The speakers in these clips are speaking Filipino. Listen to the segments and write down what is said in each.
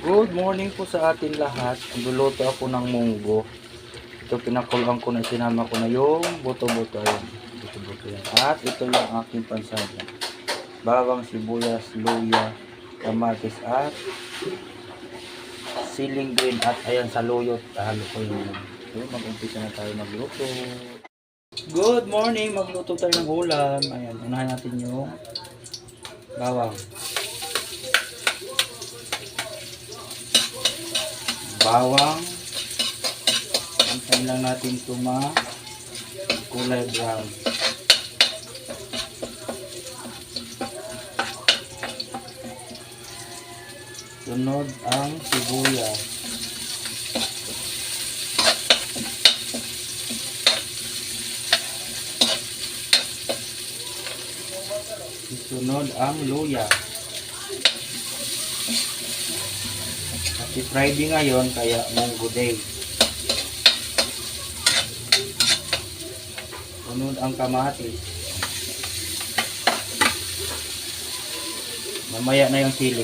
Good morning po sa atin lahat. Luluto ako ng munggo. Ito pinakuluan ko na, sinama ko na yung buto-buto. Ayan. Buto-buto yan. At ito yung aking pansada. Bawang, sibuyas, luya, kamatis at siling green. At ayan sa luyot. Halo ko yun. So mag-umpisa na tayo magluto. Good morning. Magluto tayo ng ulam. Ayan. Unahin natin yung bawang. Antayin lang natin ito kulay brown. Sunod ang sibuyas. Sunod ang luya. Si Friday ngayon, kaya Munggo Day. Sunod ang kamatis. Mamaya na yung sili.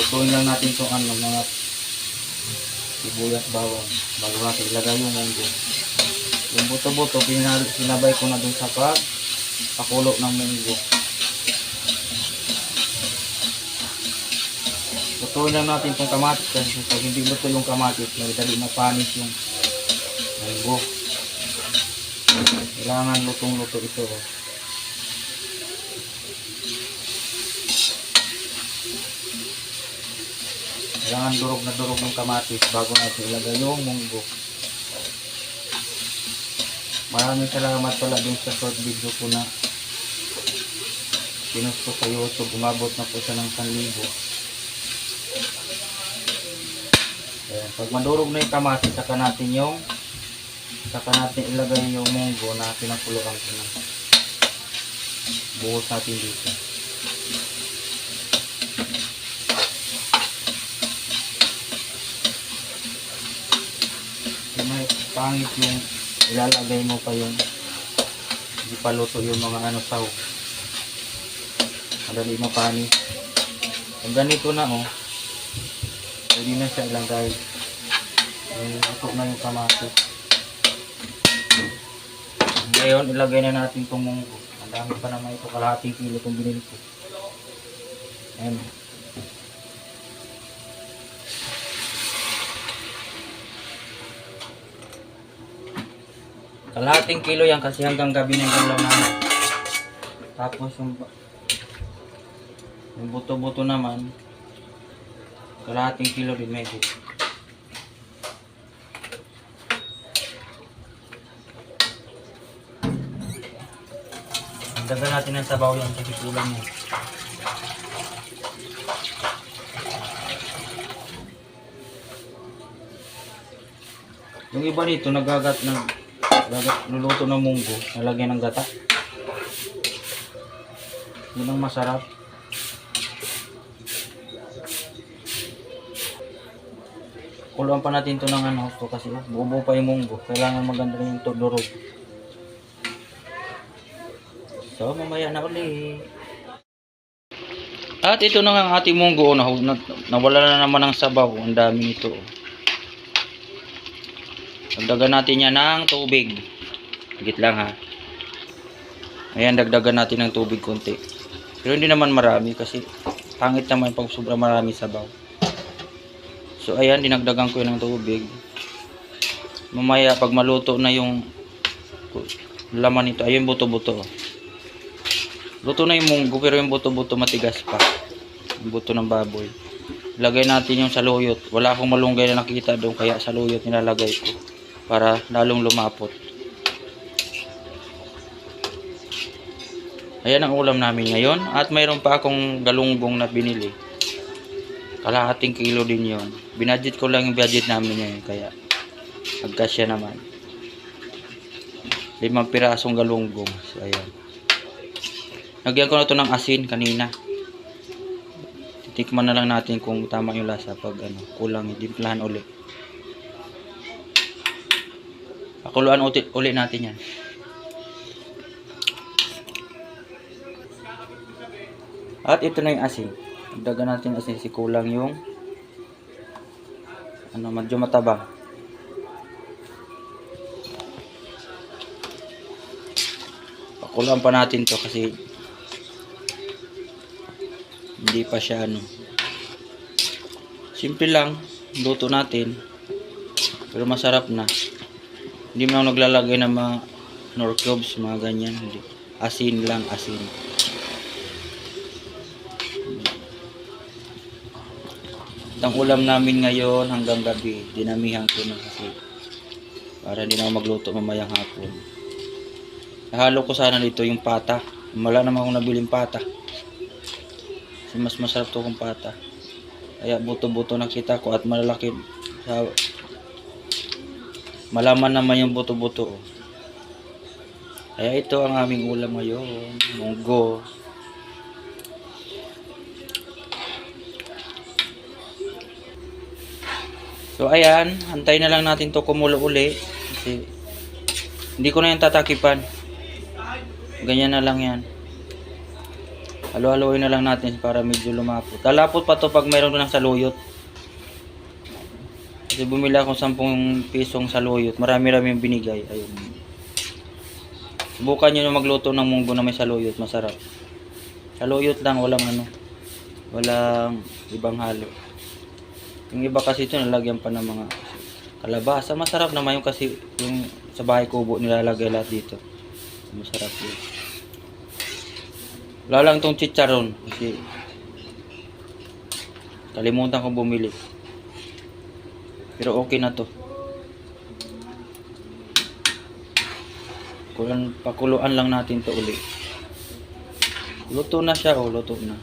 Lutuin lang natin itong mga sibuyas, bawang bago natin ilagay yung munggo. Yung buto-buto, sinabay ko na dun sa pakulo ng munggo. Lutuin lang natin itong kamatis kasi pag hindi luto yung kamatis, madali mapanis yung munggo. Kailangan lutong-luto ito. Kailangan durog na durog ng kamatis bago natin ilagay yung munggo. Maraming salamat pala dun sa short video ko na pinost ko sa YouTube. Umabot na po siya ng 1,000. Ayan. Pag madurog na yung kamatis, saka natin ilagay yung munggo na pinakuluan ko na. Buhos natin dito. May pangit yung ilalagay mo pa yung hindi pa luto yung mga sahog. Madali mapanis. Pag ganito na pwede na siya ilagay. Luto na yung kamatis. Ngayon ilagay na natin itong munggo. Ang dami pa naman ito, kalahating kilo itong binili ko. Ayan. Kalahating kilo yan kasi hanggang gabi na yung ulam namin. Tapos yung buto-buto naman, kalahating kilo din medyo. Dagan natin ng sabaw yan kasi kulang yan. Yung iba dito nuluto ng munggo, nalagyan ng gata. Yun ang masarap. Kuluan pa natin ito ng kasi buo pa yung munggo. Kailangan maganda rin yung durog. So mamaya na uli. At ito na nga ang ating munggo. Nawala na naman ng sabaw. Ang dami nito. Dagdagan natin yan ng tubig. Higit lang ha. Ayan, dagdagan natin ng tubig konti. Pero hindi naman marami kasi pangit naman pag sobra marami sabaw. So ayan, dinagdagan ko yun ng tubig. Mamaya pag maluto na yung laman nito, ayun buto-buto. Luto na yung munggo pero yung buto-buto matigas pa. Yung buto ng baboy. Lagay natin yung saluyot. Wala akong malunggay na nakita doon kaya saluyot nilalagay ko para lalong lumapot. Ayan ang ulam namin ngayon. At mayroon pa akong galunggong na binili. Kalahating kilo din yon. Binadget ko lang yung budget namin ngayon kaya agkasya naman. 5 pirasong galunggong. So ayan. Nagyan ko na ito ng asin kanina. Titikman na lang natin kung tama yung lasa. Pag kulang, dimplahan ulit. Pakuluan ulit natin yan. At ito na yung asin. Dagdagan natin yung asin kasi kulang yung medyo matabang. Pakulaan pa natin to kasi hindi pa siya simple lang luto natin pero masarap na. Hindi mo na naglalagay ng mga nor cubes, mga ganyan. Hindi. Asin lang, asin. Ang ulam namin ngayon hanggang gabi, dinamihan ko na kasi para hindi na ako magluto mamayang hapon. Nahalo ko sana dito yung pata. Wala naman akong nabiling pata. Kasi mas masarap to kung pata. Kaya buto-buto nakita ko at malalaki. Malaman naman yung buto-buto. Kaya ito ang aming ulam ngayon. Munggo. So ayan, antayin na lang natin to kumulo uli kasi hindi ko na yung tatakipan. Ganyan na lang yan. Halo-haloin na lang natin para medyo lumapot. Lalapot pa to pag mayroon ng saluyot. Kasi bumili akong 10 pisong saluyot. Marami-rami yung binigay. Ayun. Subukan nyo na magluto ng munggo na may saluyot. Masarap. Saluyot lang, walang walang ibang halo. Yung iba kasi ito nalagyan pa ng mga kalabasa. Masarap naman yung kasi yung sa bahay kubo nilalagay lahat dito. Masarap yun. Wala lang itong chicharon kasi kalimutan ko bumili. Pero okay na to. Pakuluan lang natin to uli. Luto na siya, luto na.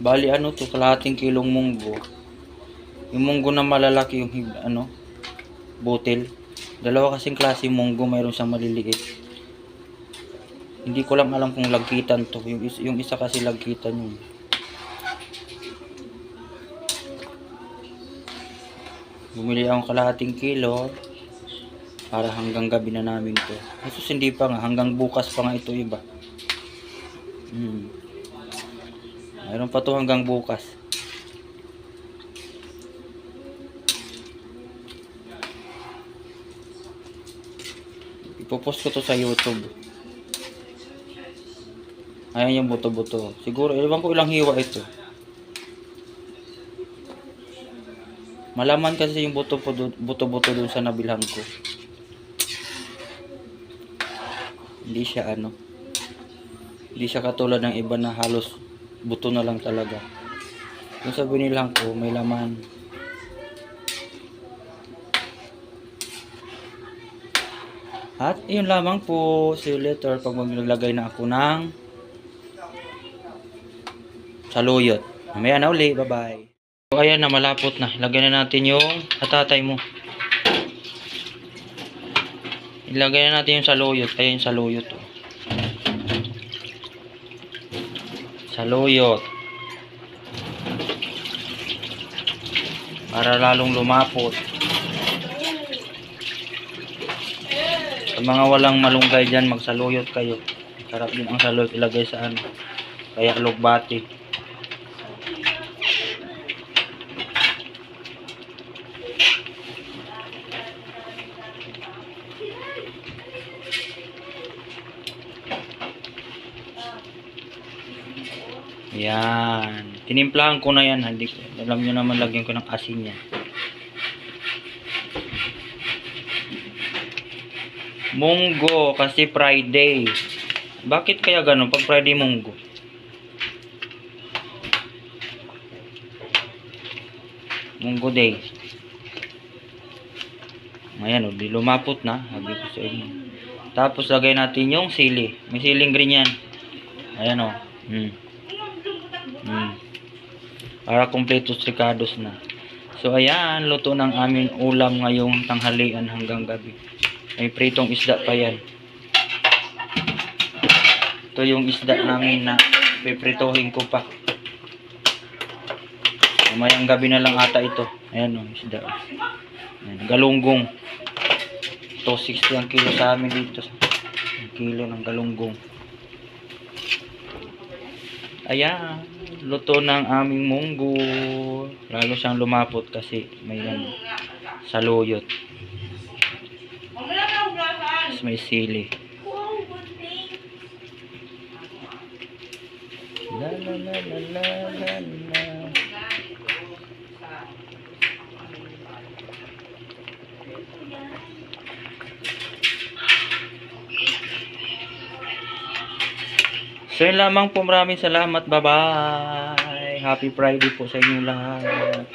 Bali to, kalahating kilong munggo. Yung munggo na malalaki yung butil. Dalawa kasing klase munggo, mayroon siyang maliliit. Hindi ko lang alam kung lagkitan to. Yung isa kasi lagkitan yun. Bumili akong kalahating kilo para hanggang gabi na namin to. Kasi hindi pa nga, hanggang bukas pa nga ito iba. Mayroon pa to hanggang bukas. Ipopost ko to sa YouTube. Ayan yung buto-buto. Siguro, ewan ko ilang hiwa ito. Malaman kasi yung buto-buto dun sa nabilhan ko. Hindi siya hindi siya katulad ng iba na halos buto na lang talaga. Yung sa binilhan ko, may laman. At yun lamang po. See you later pag maglagay na ako ng saluyot. Mamaya na uli. Bye-bye. So ayan na, malapot na. Ilagay na natin yung atatay mo. Ilagay na natin yung saluyot. Ayan yung saluyot. Saluyot. Para lalong lumapot. Sa mga walang malunggay dyan, magsaluyot kayo. Sarap din ang saluyot ilagay sa kaya lugbati. Yan. Tinimplahan ko na yan. Alam nyo naman, lagyan ko ng asin yan. Munggo kasi Friday. Bakit kaya ganun pag Friday munggo? Munggo day. Ayan di lumapot na. Sabi ko sa inyo. Tapos lagay natin yung sili. May siling green yan. Ayan Para completos ricados na. So ayan, luto ng aming ulam ngayong tanghalian hanggang gabi. May pritong isda pa yan. Ito yung isda namin na pipritohin ko pa. Mamayang gabi na lang ata ito. Ayan o, isda. Ayan, galunggong. 260 ang kilo sa amin dito. Ang kilo ng galunggong. Ayan, luto ng aming munggo. Lalo siyang lumapot kasi may saluyot. Tapos may sili. La la la la la la la. So yun lamang po, maraming salamat. Bye bye. Happy Friday po sa inyo lahat.